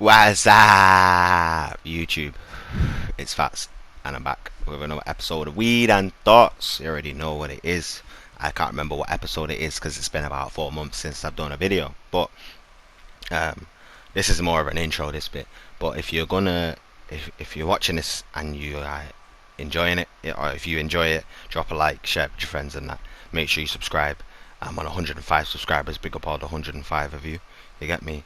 What's up, YouTube? It's Fats, and I'm back with another episode of Weed and Thoughts. You already know what it is. I can't remember what episode it is because it's been about 4 months since I've done a video. But um, this is more of an intro, this bit. But if you're watching this and you are enjoying it, or if you enjoy it, drop a like, share it with your friends, and that. Make sure you subscribe. I'm on 105 subscribers. Big up all the 105 of you. You get me?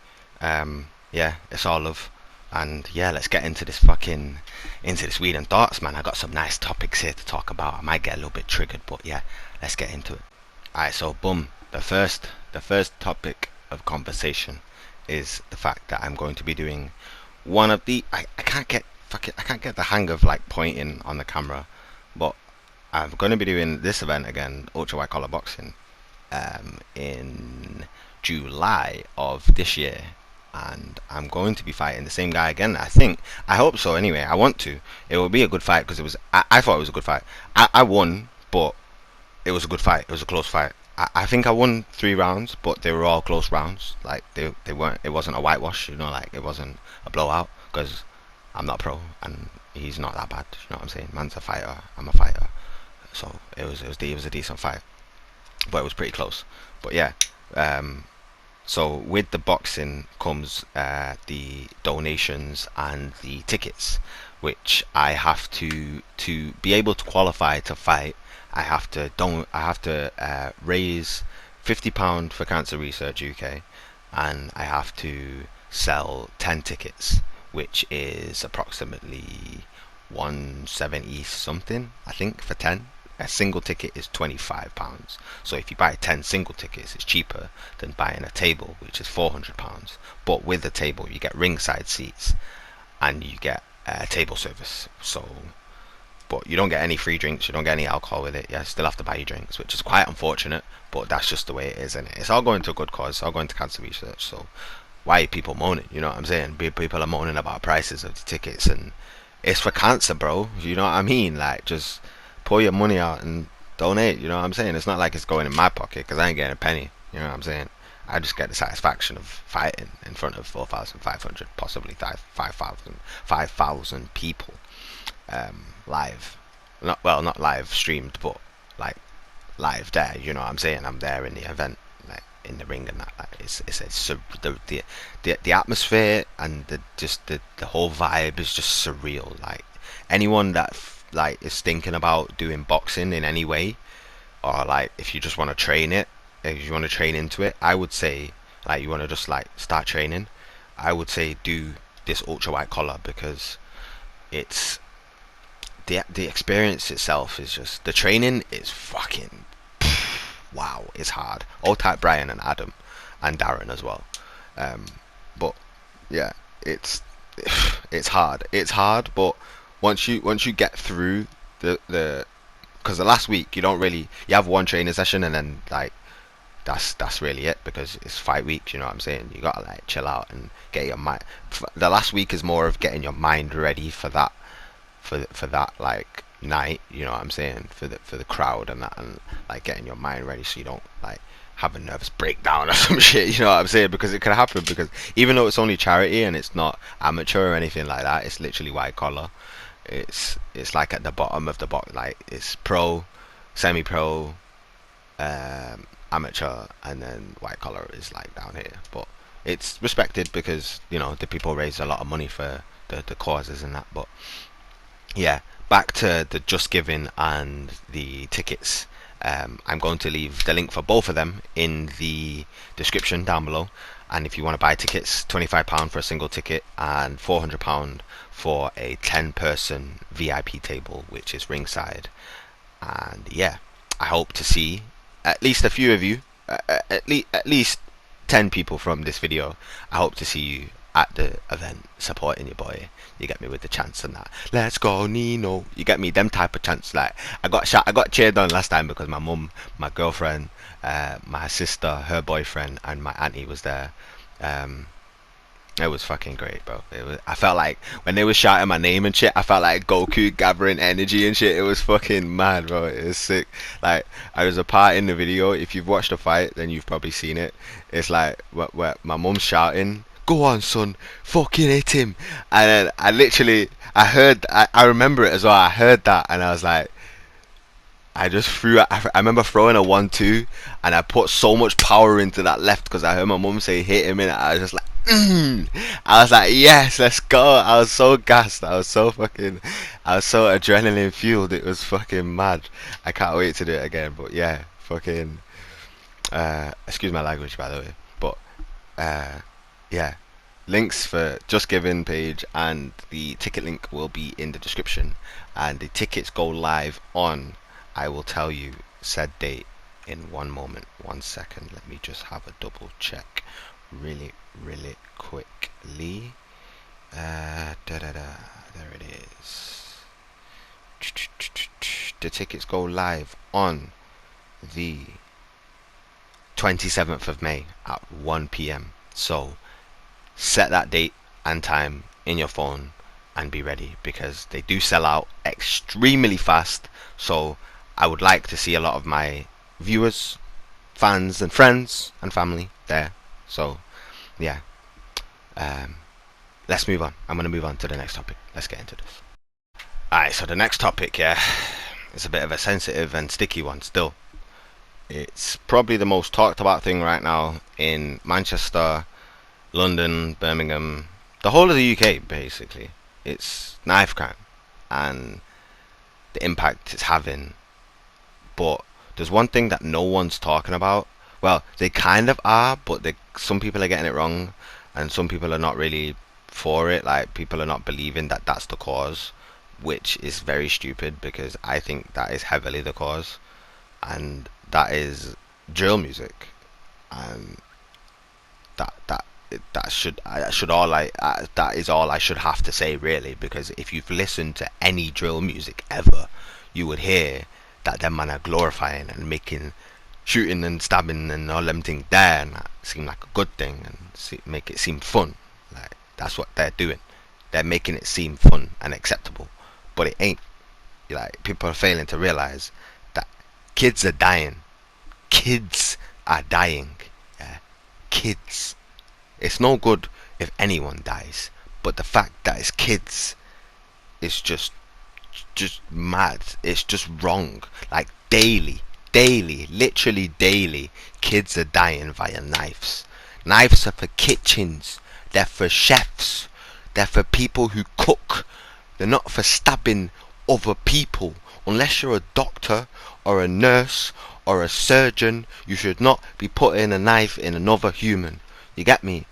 Yeah, it's all love. And yeah, let's get into this Weed and Thoughts, man. I got some nice topics here to talk about. I might get a little bit triggered, but yeah, let's get into it. Alright, so boom. The first topic of conversation is the fact that I'm going to be doing one of the I can't get the hang of like pointing on the camera, but I'm going to be doing this event again, ultra white collar boxing, in July of this year, and I'm going to be fighting the same guy again. I hope so. Anyway, I want to. It will be a good fight because I thought it was a good fight. I won, but it was a good fight. It was a close fight. I think I won 3 rounds, but they were all close rounds. Like they weren't. It wasn't a whitewash. Like it wasn't a blowout because I'm not a pro and he's not that bad. You know what I'm saying? Man's a fighter. I'm a fighter. So it was a decent fight, but it was pretty close. But yeah, so with the boxing comes the donations and the tickets, which I have to be able to qualify to fight. I have to raise £50 for Cancer Research UK, and I have to sell 10 tickets, which is approximately 170 something, I think, for 10. A single ticket is £25. So if you buy 10 single tickets, it's cheaper than buying a table, which is £400. But with the table, you get ringside seats and you get table service. But you don't get any free drinks, you don't get any alcohol with it. You still have to buy your drinks, which is quite unfortunate, but that's just the way it is, isn't it? It's all going to a good cause, it's all going to cancer research. So why are people moaning? You know what I'm saying? People are moaning about prices of the tickets, and it's for cancer, bro. You know what I mean? Like, just pull your money out and donate. You know what I'm saying? It's not like it's going in my pocket because I ain't getting a penny. You know what I'm saying? I just get the satisfaction of fighting in front of 4,500, possibly 5,000 people, live. Not live streamed, but like live there. You know what I'm saying? I'm there in the event, like in the ring and that. Like, the atmosphere and the whole vibe is just surreal. Like anyone that like is thinking about doing boxing in any way, or like if you just want to train it, if you want to train into it, I would say, like, you want to just like start training, I would say do this ultra white collar, because it's the experience itself is just, the training is fucking wow, it's hard. All type Brian and Adam and Darren as well, but yeah, it's hard, but once you get through the because the last week you have one training session, and then like that's really it, because it's 5 weeks. You know what I'm saying? You gotta like chill out and get your mind. The last week is more of getting your mind ready for that, for that like night. You know what I'm saying? For the crowd and that, and like getting your mind ready so you don't like have a nervous breakdown or some shit. You know what I'm saying? Because it could happen, because even though it's only charity and it's not amateur or anything like that, it's literally white collar. It's like at the bottom of the box, like it's pro, semi-pro, amateur, and then white collar is like down here. But it's respected because the people raise a lot of money for the causes and that. But yeah, back to the Just Giving and the tickets. I'm going to leave the link for both of them in the description down below. And if you want to buy tickets, £25 for a single ticket and £400 for a 10-person VIP table, which is ringside. And yeah, I hope to see at least a few of you, at least 10 people from this video. I hope to see you at the event supporting your boy. You get me, with the chants and that. Let's go Nino. You get me, them type of chants. Like I got cheered on last time because my mum, my girlfriend, my sister, her boyfriend, and my auntie was there. It was fucking great, bro. I felt like when they were shouting my name and shit, I felt like Goku gathering energy and shit. It was fucking mad, bro. It was sick. Like, I was a part in the video. If you've watched the fight, then you've probably seen it. It's like where my mum's shouting go on son, fucking hit him. And then I remember it as well. I heard that and I was like, I remember throwing a 1-2 and I put so much power into that left because I heard my mum say hit him in it. I was just like, I was like, yes, let's go. I was so gassed. I was so adrenaline fueled. It was fucking mad. I can't wait to do it again. But yeah, fucking, excuse my language by the way. But, yeah, links for Just Giving page and the ticket link will be in the description. And the tickets go live on, I will tell you said date in one moment. 1 second. Let me just have a double check really quickly. There it is. The tickets go live on the 27th of May at 1 p.m. So set that date and time in your phone and be ready because they do sell out extremely fast. So I would like to see a lot of my viewers, fans and friends and family there. So yeah, let's move on. I'm going to move on to the next topic. Let's get into this. Alright, so the next topic, yeah, it's a bit of a sensitive and sticky one still. It's probably the most talked about thing right now in Manchester, London, Birmingham, the whole of the UK basically. It's knife crime and the impact it's having. But there's one thing that no one's talking about. Well, they kind of are, but some people are getting it wrong and some people are not really for it. Like, people are not believing that that's the cause, which is very stupid because I think that is heavily the cause, and that is drill music. And that is all I should have to say really, because if you've listened to any drill music ever, you would hear that them man are glorifying and making shooting and stabbing and all them things there and that seem like a good thing and make it seem fun. Like, that's what they're doing. They're making it seem fun and acceptable, but it ain't. Like, people are failing to realize that kids are dying. Kids are dying. Yeah, kids. It's no good if anyone dies, but the fact that it's kids is just mad. It's just wrong. Like, daily, literally daily, kids are dying via knives. Knives are for kitchens. They're for chefs. They're for people who cook. They're not for stabbing other people. Unless you're a doctor or a nurse or a surgeon, you should not be putting a knife in another human. You get me?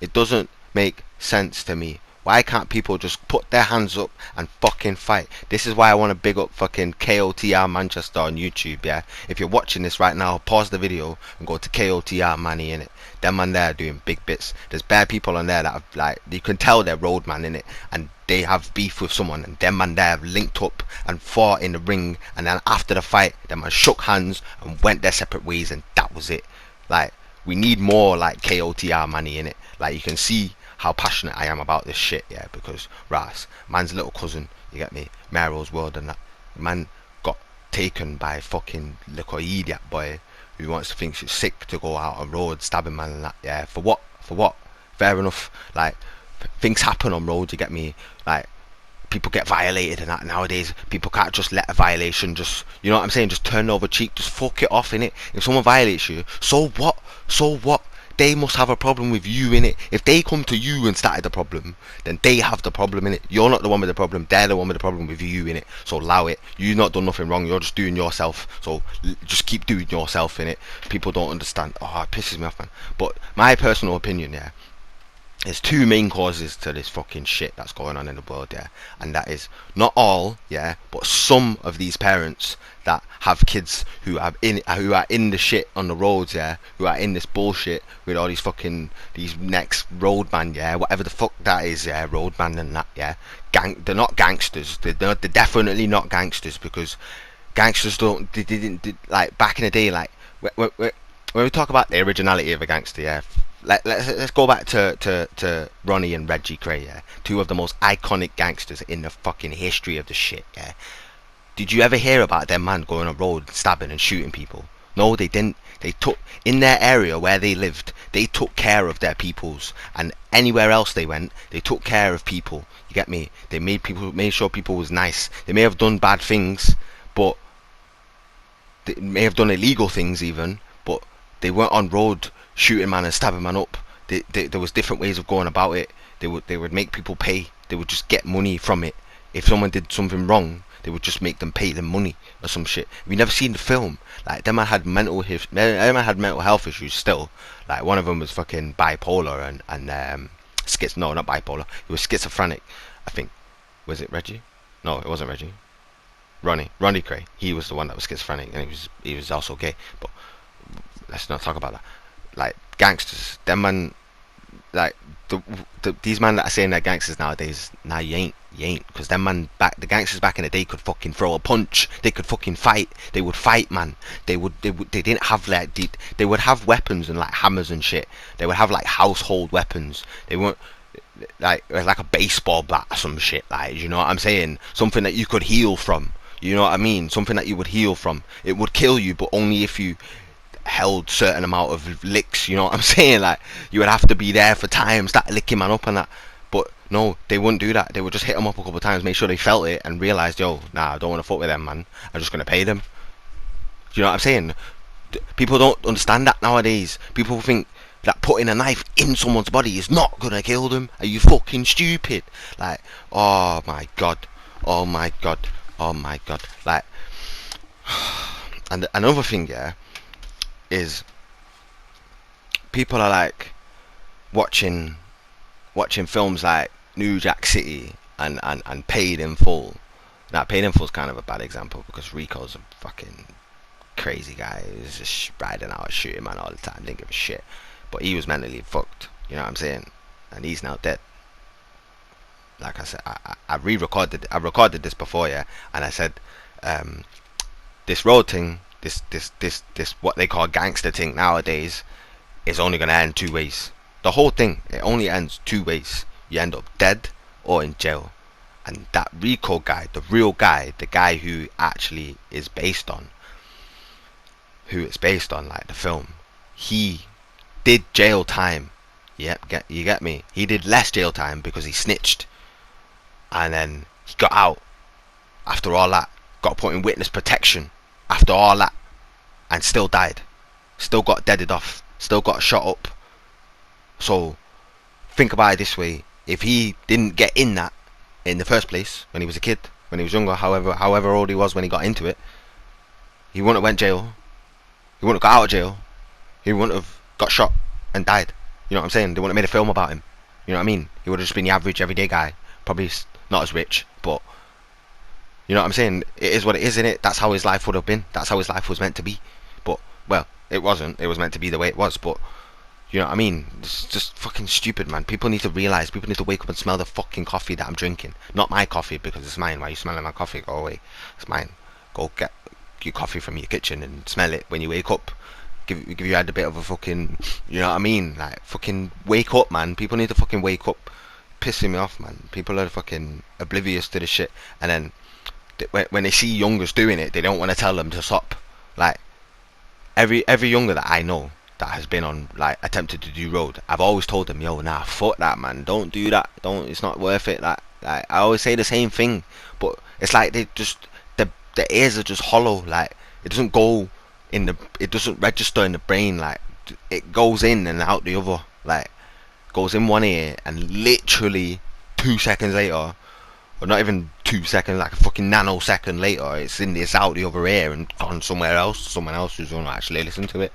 It doesn't make sense to me. Why can't people just put their hands up and fucking fight? This is why I want to big up fucking KOTR Manchester on YouTube, yeah? If you're watching this right now, pause the video and go to KOTR Manny, innit? Them man there doing big bits. There's bad people on there that have, like, you can tell they're roadman, innit? And they have beef with someone, and them man there have linked up and fought in the ring, and then after the fight, them man shook hands and went their separate ways, and that was it. Like, we need more like KOTR Manny, innit? Like, you can see how passionate I am about this shit, yeah, because Ras, man's little cousin, you get me, Meryl's World and that, man got taken by fucking little idiot boy who wants to think she's sick to go out on road stabbing man and that, yeah, for what, fair enough. Like, things happen on road, you get me, like, people get violated and that nowadays. People can't just let a violation just, you know what I'm saying, just turn over cheek, just fuck it off, innit? If someone violates you, so what? They must have a problem with you, innit? If they come to you and started the problem, then they have the problem, innit? You're not the one with the problem, they're the one with the problem with you, innit? So allow it. You've not done nothing wrong, you're just doing yourself. So just keep doing yourself, innit? People don't understand. Oh, it pisses me off, man. But my personal opinion, yeah, there's two main causes to this fucking shit that's going on in the world, yeah, and that is not all, yeah, but some of these parents that have kids who are in the shit on the roads, yeah, who are in this bullshit with all these next roadman, yeah, whatever the fuck that is, yeah, roadman and that, yeah, they're not gangsters, they're definitely not gangsters, because gangsters they didn't like back in the day, like when we talk about the originality of a gangster, yeah. Let's go back to Ronnie and Reggie Cray, yeah, two of the most iconic gangsters in the fucking history of the shit, yeah. Did you ever hear about them man going on road stabbing and shooting people? No, they didn't. They took in their area where they lived. They took care of their peoples, and anywhere else they went, they took care of people. You get me? They made sure people was nice. They may have done bad things, but they may have done illegal things even, but they weren't on road shooting man and stabbing man up. There was different ways of going about it. They would make people pay. They would just get money from it. If someone did something wrong, they would just make them pay them money or some shit. Have you never seen the film? Like, them man had mental health issues still. Like, one of them was fucking bipolar and no, not bipolar. He was schizophrenic, I think. Was it Reggie? No, it wasn't Reggie. Ronnie Cray. He was the one that was schizophrenic, and he was also gay. But let's not talk about that. Like, gangsters, them man, like these man that are saying they're gangsters nowadays, nah, you ain't, because them man the gangsters back in the day could fucking throw a punch. They could fucking fight. They would fight, man. They didn't have like they would have weapons and like hammers and shit. They would have like household weapons. They weren't like a baseball bat or some shit, like, you know what I'm saying? Something that you could heal from. You know what I mean? Something that you would heal from. It would kill you, but only if you held certain amount of licks. You know what I'm saying? Like, you would have to be there for time, start licking man up and that. But no, they wouldn't do that. They would just hit them up a couple of times, make sure they felt it, and realised, yo, nah, I don't want to fuck with them, man. I'm just gonna pay them. Do you know what I'm saying? People don't understand that nowadays. People think that putting a knife in someone's body is not gonna kill them. Are you fucking stupid? Like, oh my god, oh my god, oh my god. Like, and another thing, yeah, is people are like watching films like New Jack City and Paid in Full. Now, Paid in Full is kind of a bad example because Rico's a fucking crazy guy who's just riding out shooting man all the time, didn't give a shit. But he was mentally fucked, you know what I'm saying? And he's now dead. Like I said, I recorded this before, yeah, and I said, this road thing, this what they call gangster thing nowadays is only gonna end two ways. The whole thing, it only ends two ways. You end up dead or in jail. And that Rico guy, the real guy, the guy who actually is based on, like the film, he did jail time. Yep, you get me? He did less jail time because he snitched. And then he got out after all that. Got put in witness protection after all that. And still died. Still got deaded off. Still got shot up. So, think about it this way. If he didn't get in that in the first place, when he was a kid, when he was younger, however old he was when he got into it, he wouldn't have went jail. He wouldn't have got out of jail. He wouldn't have got shot and died. You know what I'm saying? They wouldn't have made a film about him. You know what I mean? He would have just been the average, everyday guy. Probably not as rich, but you know what I'm saying? It is what it is, innit? That's how his life would have been. That's how his life was meant to be. But, well, it wasn't. It was meant to be the way it was, but you know what I mean? It's just fucking stupid, man. People need to realise. People need to wake up and smell the fucking coffee that I'm drinking. Not my coffee, because it's mine. Why are you smelling my coffee? Go away. It's mine. Go get your coffee from your kitchen and smell it when you wake up. Give you had a bit of a fucking, you know what I mean? Like, fucking wake up, man. People need to fucking wake up. Pissing me off, man. People are fucking oblivious to this shit. And then, when they see youngers doing it, they don't want to tell them to stop. Like, every younger that I know that has been on, like, attempted to do road, I've always told them, yo, nah, fuck that, man, don't do that, it's not worth it. Like I always say the same thing, but it's like they just, the ears are just hollow. Like, it doesn't go in it doesn't register in the brain. Like, it goes in and out the other. Like, goes in one ear and literally 2 seconds later, or not even 2 seconds, like a fucking nanosecond later, it's out the other ear and gone somewhere else. Someone else who's gonna actually listen to it.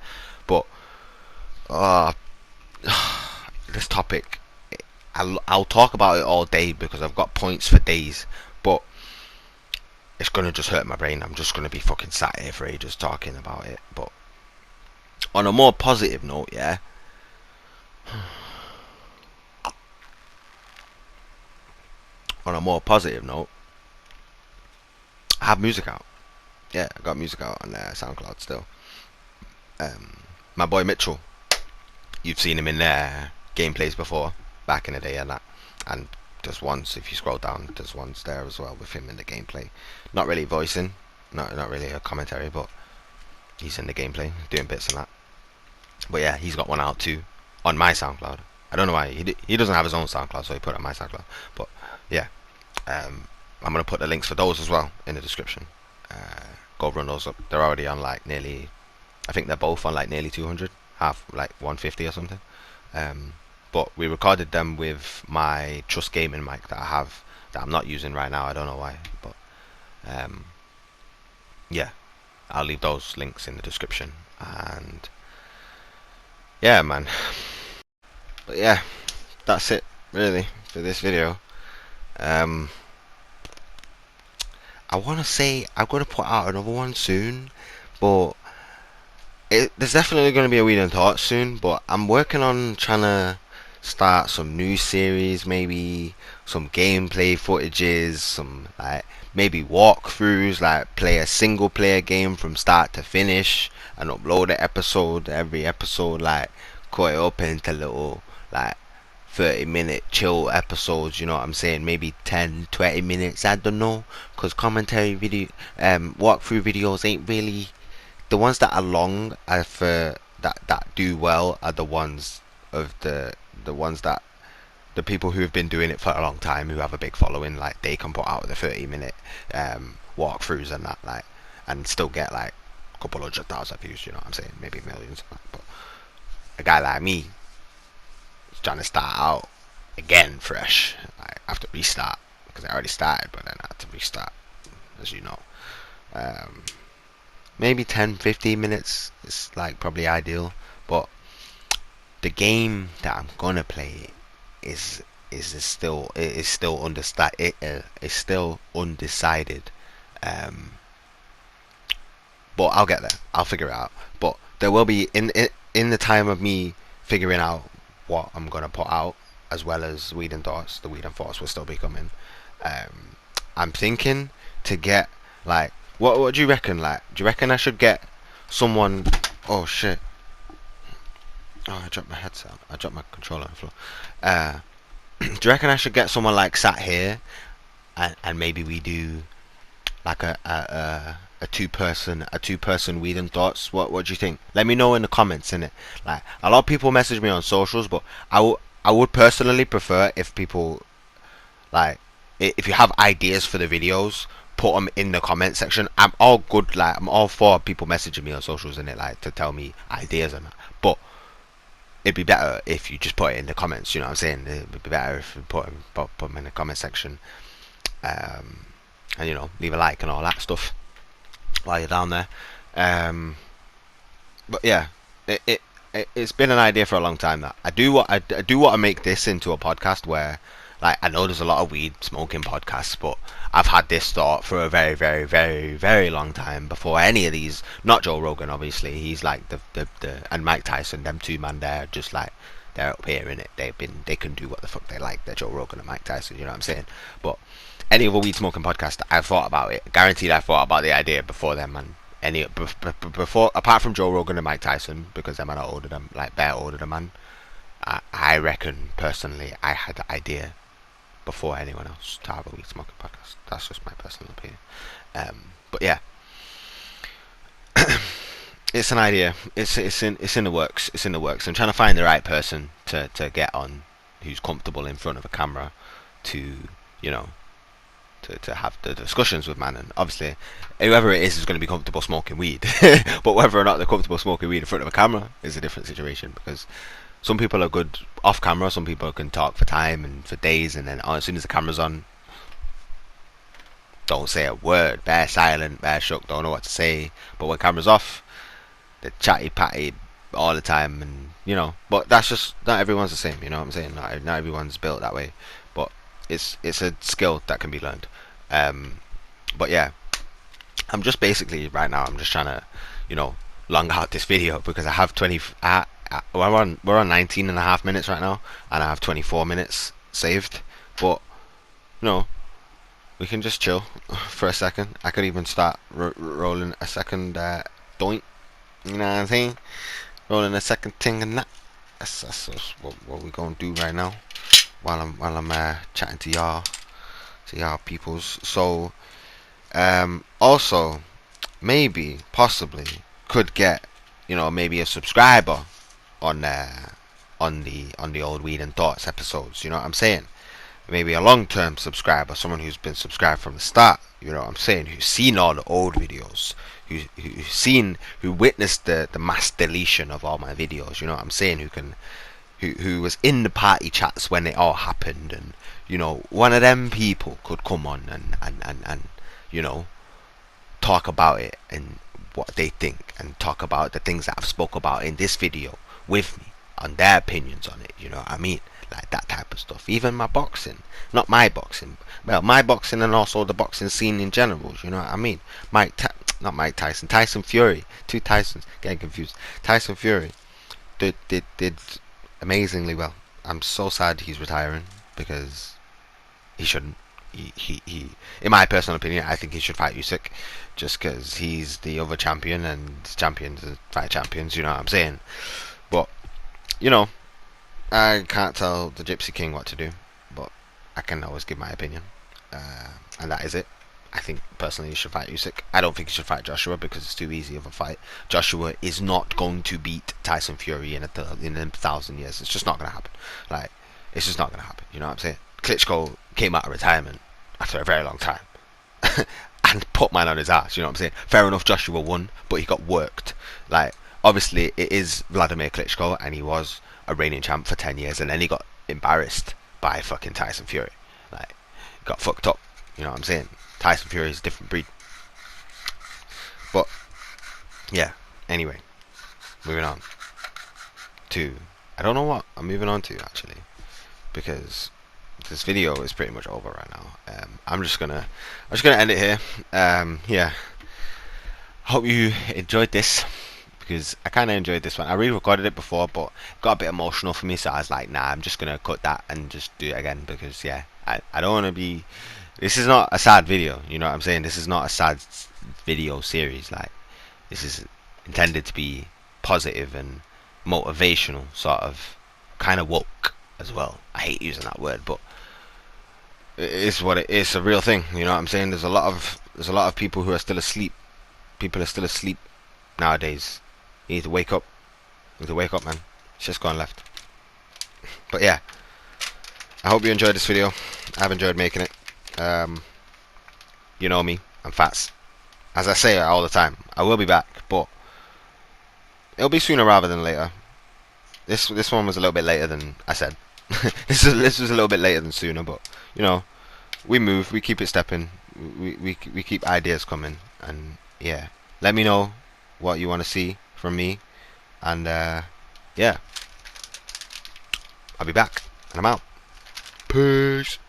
But this topic, I'll talk about it all day because I've got points for days, but it's gonna just hurt my brain. I'm just gonna be fucking sat here for ages talking about it. But on a more positive note, yeah, on a more positive note, I have music out. Yeah, I got music out on SoundCloud still. My boy Mitchell, you've seen him in their gameplays before, back in the day and that. And there's once, if you scroll down, there's once there as well with him in the gameplay. Not really voicing, not really a commentary, but he's in the gameplay, doing bits and that. But yeah, he's got one out too on my SoundCloud. I don't know why he doesn't have his own SoundCloud, so he put it on my SoundCloud. But yeah, I'm gonna put the links for those as well in the description. Go run those up. They're already on like nearly. I think they're both on like nearly 200, half like 150 or something. But we recorded them with my Trust Gaming mic that I have that I'm not using right now. I don't know why, but um, yeah, I'll leave those links in the description. And yeah, man. But yeah, that's it really for this video. Um, I want to say I'm gonna put out another one soon, but there's definitely going to be a Weed&Thoughts soon. But I'm working on trying to start some new series, maybe some gameplay footages, some like maybe walkthroughs, like play a single player game from start to finish and upload an episode. Every episode, like cut it up into little like 30-minute chill episodes, you know what I'm saying? Maybe 10-20 minutes, I don't know, because commentary video walkthrough videos ain't really the ones that are long. I for that do well are the ones of the ones that the people who have been doing it for a long time, who have a big following, like they can put out the 30-minute walkthroughs and that, like, and still get like a couple 100,000 views, you know what I'm saying? Maybe millions. But a guy like me is trying to start out again fresh. I have to restart because I already started, but then I had to restart, as you know. um, Maybe 10-15 minutes is like probably ideal, but the game that I'm gonna play is still undecided. Um, but I'll get there. I'll figure it out. But there will be in the time of me figuring out what I'm gonna put out, as well as Weed&Thoughts. The Weed&Thoughts will still be coming. Um, I'm thinking to get like what do you reckon? Like, do you reckon I should get someone? Oh shit! Oh, I dropped my headset. I dropped my controller on the floor. Do you reckon I should get someone like sat here, and maybe we do like a two person Weed&Thoughts? What do you think? Let me know in the comments. In it, like a lot of people message me on socials, but I would personally prefer if people like if you have ideas for the videos, put them in the comment section. I'm all good. Like I'm all for people messaging me on socials in it, like to tell me ideas and that. But it'd be better if you just put it in the comments. You know what I'm saying? It'd be better if you put them in the comment section. Um, and you know, leave a like and all that stuff while you're down there. Um, but yeah, it's been an idea for a long time that I do want to make this into a podcast where, like, I know there's a lot of weed smoking podcasts, but I've had this thought for a very, very, very, very long time before any of these. Not Joe Rogan, obviously. He's like the and Mike Tyson. Them two man, they're just like they're up here in it. They can do what the fuck they like. They're Joe Rogan and Mike Tyson. You know what I'm saying? But any other weed smoking podcast, I've thought about it. Guaranteed, I thought about the idea before them, man. Any before, apart from Joe Rogan and Mike Tyson, because them man are older than, like, they're older than man. I reckon personally, I had the idea before anyone else to have a weed smoking podcast. That's just my personal opinion. But yeah, it's an idea. It's in the works. It's in the works. I'm trying to find the right person to get on, who's comfortable in front of a camera, to you know to have the discussions with, man. And obviously whoever it is going to be comfortable smoking weed. But whether or not they're comfortable smoking weed in front of a camera is a different situation, because some people are good off camera, some people can talk for time and for days, and then as soon as the camera's on, don't say a word, bare silent, bare shook, don't know what to say. But when camera's off, they're chatty patty all the time, and you know. But that's just, not everyone's the same, you know what I'm saying? Not everyone's built that way, but it's a skill that can be learned. But yeah, I'm just basically right now, I'm just trying to, you know, long out this video, because I have 20. We're on 19 and a half minutes right now, and I have 24 minutes saved. But you know, we can just chill for a second. I could even start rolling a second doint. You know what I'm saying? Rolling a second thing and that. That's what we're gonna do right now, while I'm chatting to y'all peoples. So also maybe possibly could get, you know, maybe a subscriber on the old Weed and Thoughts episodes. You know what I'm saying? Maybe a long-term subscriber, someone who's been subscribed from the start. You know what I'm saying? Who's seen all the old videos, who witnessed the mass deletion of all my videos. You know what I'm saying? Who was in the party chats when it all happened, and you know, one of them people could come on and you know, talk about it and what they think, and talk about the things that I've spoke about in this video with me, on their opinions on it. You know what I mean? Like that type of stuff. Even my boxing, not my boxing, well, my boxing and also the boxing scene in general. You know what I mean? Not Mike Tyson, Tyson Fury, two Tysons, getting confused. Tyson Fury did amazingly well. I'm so sad he's retiring, because he shouldn't. He in my personal opinion, I think he should fight Usyk, just because he's the other champion, and champions fight champions. You know what I'm saying? But you know, I can't tell the Gypsy King what to do, but I can always give my opinion, and that is it. I think personally he should fight Usyk. I don't think he should fight Joshua, because it's too easy of a fight. Joshua is not going to beat Tyson Fury in a 1,000 years. It's just not going to happen. Like, it's just not going to happen. You know what I'm saying? Klitschko came out of retirement after a very long time and put man on his ass. You know what I'm saying? Fair enough, Joshua won, but he got worked. Like, obviously it is Vladimir Klitschko, and he was a reigning champ for 10 years, and then he got embarrassed by fucking Tyson Fury. Like, got fucked up. You know what I'm saying? Tyson Fury is a different breed. But yeah, anyway, moving on to, I don't know what I'm moving on to actually, because this video is pretty much over right now. I'm just gonna end it here. Yeah, hope you enjoyed this, because I kind of enjoyed this one. I re-recorded it before, but it got a bit emotional for me, so I was like, nah, I'm just gonna cut that and just do it again, because yeah, I don't want to be. This is not a sad video, you know what I'm saying? This is not a sad video series. Like, this is intended to be positive and motivational, sort of, kind of woke as well. I hate using that word, but it is what it is. A real thing, you know what I'm saying? There's a lot of people who are still asleep. People are still asleep nowadays. You need to wake up. You need to wake up, man. It's just gone left. But yeah, I hope you enjoyed this video. I've enjoyed making it. You know me, I'm Fats. As I say all the time, I will be back, but it'll be sooner rather than later. This one was a little bit later than I said. this was a little bit later than sooner, but you know, we move, we keep it stepping, we keep ideas coming, and yeah, let me know what you want to see from me, and yeah, I'll be back, and I'm out. Peace.